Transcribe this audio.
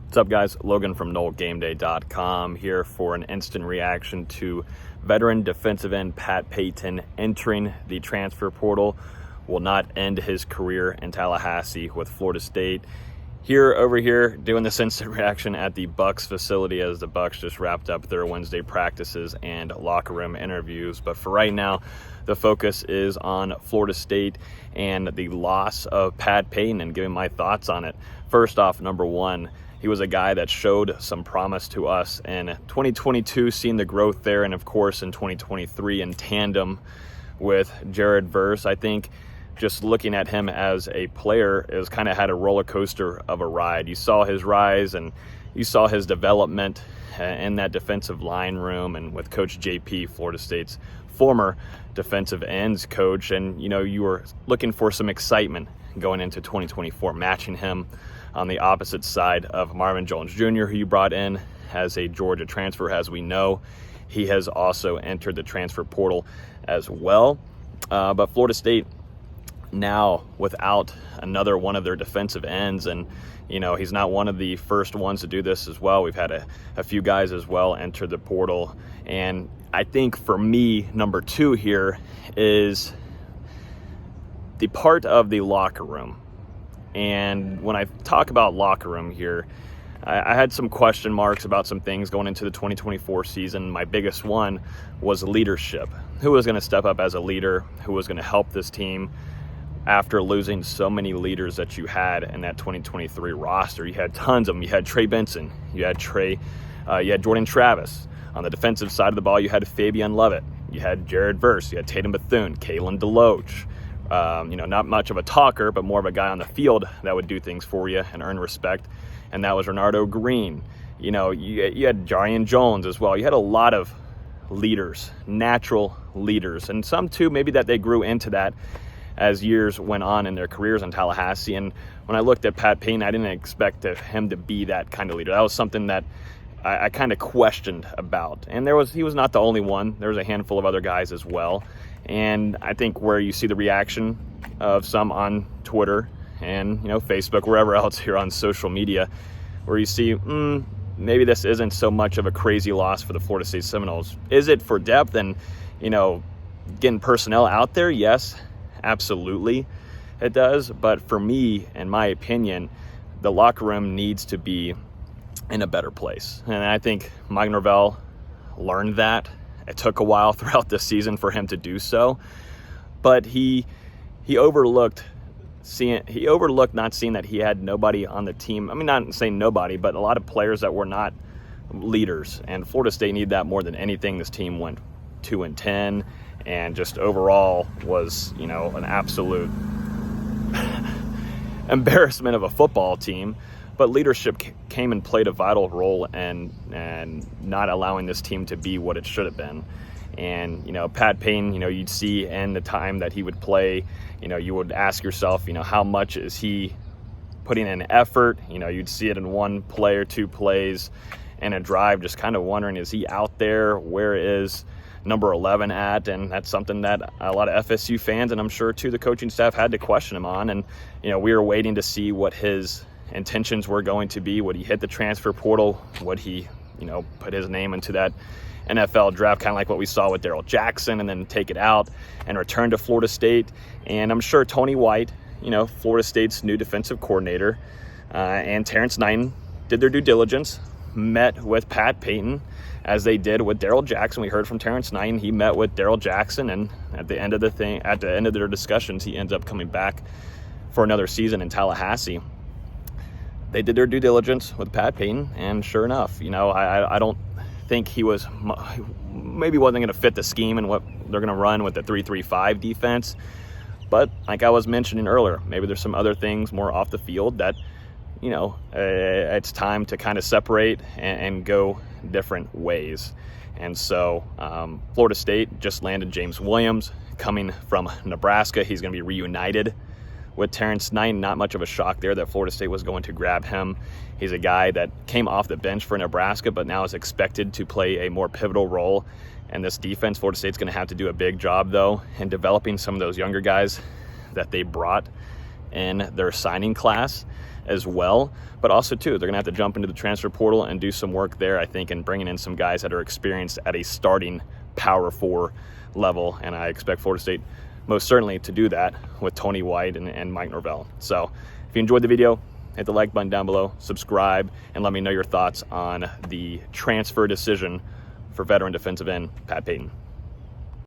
What's up, guys? Logan from NoleGameday.com here for an instant reaction to veteran defensive end Pat Payton entering the transfer portal. Will not end his career in Tallahassee with Florida State. Over here doing this instant reaction at the Bucs facility as the Bucs just wrapped up their Wednesday practices and locker room interviews. But for right now, the focus is on Florida State and the loss of Pat Payton and giving my thoughts on it. First off, number one, he was a guy that showed some promise to us in 2022, seeing the growth there, and of course in 2023 in tandem with Jared Verse. I think just looking at him as a player, it was kind of had a roller coaster of a ride. You saw his rise and you saw his development in that defensive line room and with Coach JP, Florida State's former defensive ends coach, and you were looking for some excitement going into 2024, matching him on the opposite side of Marvin Jones Jr., who you brought in as a Georgia transfer. As we know, he has also entered the transfer portal as well. But Florida State now without another one of their defensive ends, and he's not one of the first ones to do this as well. We've had a few guys as well enter the portal, and I think for me, number two here is the part of the locker room. And when I talk about locker room here, I had some question marks about some things going into the 2024 season. My biggest one was leadership. Who was going to step up as a leader? Who was going to help this team after losing so many leaders that you had in that 2023 roster? You had tons of them. You had Trey Benson. You had Jordan Travis. On the defensive side of the ball, you had Fabian Lovett. You had Jared Verse. You had Tatum Bethune, Kalen DeLoach. Not much of a talker, but more of a guy on the field that would do things for you and earn respect. And that was Renardo Green. You had Jarian Jones as well. You had a lot of leaders, natural leaders, and some too, maybe that they grew into that as years went on in their careers in Tallahassee. And when I looked at Pat Payton, I didn't expect him to be that kind of leader. That was something that I kind of questioned about. And he was not the only one. There was a handful of other guys as well. And I think where you see the reaction of some on Twitter and Facebook, wherever else here on social media, where you see maybe this isn't so much of a crazy loss for the Florida State Seminoles. Is it for depth and getting personnel out there? Yes, absolutely it does. But for me, in my opinion, the locker room needs to be in a better place. And I think Mike Norvell learned that. It took a while throughout the season for him to do so, but he overlooked not seeing that he had nobody on the team. I mean, not saying nobody, but a lot of players that were not leaders. And Florida State needed that more than anything. This team went 2-10, and just overall was an absolute embarrassment of a football team. But leadership came and played a vital role in not allowing this team to be what it should have been. And, Pat Payton, you'd see in the time that he would play, you would ask yourself, how much is he putting in effort? You'd see it in one play or two plays in a drive, just kind of wondering, is he out there? Where is number 11 at? And that's something that a lot of FSU fans, and I'm sure too the coaching staff, had to question him on. And, we were waiting to see what his intentions were going to be. Would he hit the transfer portal? Would he, put his name into that NFL draft, kind of like what we saw with Darrell Jackson, and then take it out and return to Florida State? And I'm sure Tony White, Florida State's new defensive coordinator, and Terrence Knighton did their due diligence, met with Pat Payton as they did with Darrell Jackson. We heard from Terrence Knighton. He met with Darrell Jackson, and at the end of their discussions, he ends up coming back for another season in Tallahassee. They did their due diligence with Pat Payton, and sure enough, I don't think he wasn't going to fit the scheme and what they're going to run with the 3-3-5 defense. But like I was mentioning earlier, maybe there's some other things more off the field that, it's time to kind of separate and go different ways. And so Florida State just landed James Williams coming from Nebraska. He's going to be reunited with Terrence Knighton. Not much of a shock there that Florida State was going to grab him. He's a guy that came off the bench for Nebraska, but now is expected to play a more pivotal role in this defense. Florida State's going to have to do a big job, though, in developing some of those younger guys that they brought in their signing class as well. But also too, they're gonna have to jump into the transfer portal and do some work there, I think, and bringing in some guys that are experienced at a starting Power 4 level. And I expect Florida State most certainly to do that with Tony White and Mike Norvell. So if you enjoyed the video, hit the like button down below, subscribe, and let me know your thoughts on the transfer decision for veteran defensive end Pat Payton.